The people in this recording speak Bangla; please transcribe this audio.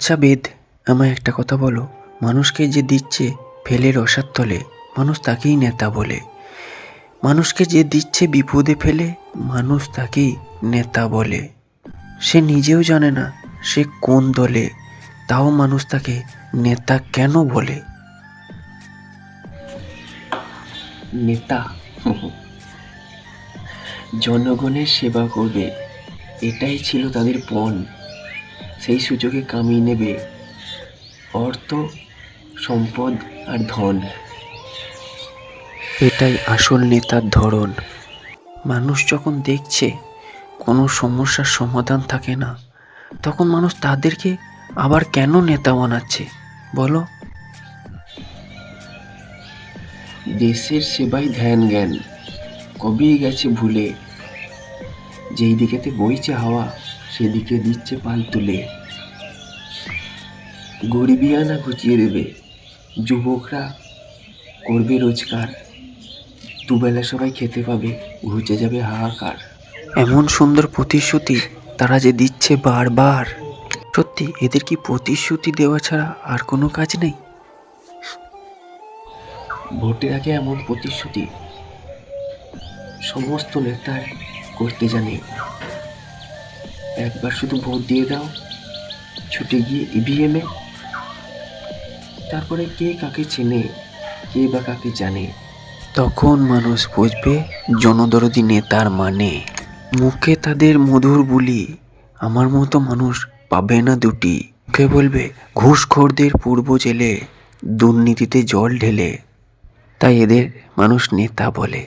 আচ্ছা বেদ, আমায় একটা কথা বলো, মানুষকে যে দিচ্ছে ফেলে রসার তলে, মানুষ তাকেই নেতা বলে। মানুষকে যে দিচ্ছে বিপদে ফেলে, মানুষ তাকেই নেতা বলে। সে নিজেও জানে না সে কোন দলে, তাও মানুষ তাকে নেতা কেন বলে? নেতা জনগণের সেবা করবে, এটাই ছিল তাদের পণ। সেই সুযোগে কামিয়ে নেবে অর্থ, সম্পদ আর ধন। এটাই আসল নেতার ধরন। মানুষ যখন দেখছে কোনো সমস্যার সমাধান থাকে না, তখন মানুষ তাদেরকে আবার কেন নেতা বানাচ্ছে বলো? দেশের সেবাই ধ্যান জ্ঞান কবেই গেছে ভুলে, যেই দিকেতে বইছে হাওয়া সেদিকে দিচ্ছে পাল তুলে। গরিবিয়ানা ঘুচিয়ে দেবে, যুবকরা করবে রোজগার, দুবেলা সবাই খেতে পাবে, ঘুচে যাবে হাহাকার। এমন সুন্দর প্রতিশ্রুতি তারা যে দিচ্ছে বারবার, সত্যি এদের কি প্রতিশ্রুতি দেওয়া ছাড়া আর কোনো কাজ নেই? ভোটের আগে এমন প্রতিশ্রুতি সমস্ত নেতার করতে জানে। একবার শুধু ভোট দিয়ে দাও, ছুটে গিয়ে ইভিএমে, তারপরে কে কাকে চেনে, কে বা কাকে জানে। তখন মানুষ বুঝবে জনদরদি নেতার মানে। মুখে তাদের মধুর বুলি, আমার মতো মানুষ পাবে না দুটি। মুখে বলবে ঘুষখোরদের পূর্ব জেলে, দুর্নীতিতে জল ঢেলে, তাই এদের মানুষ নেতা বলে।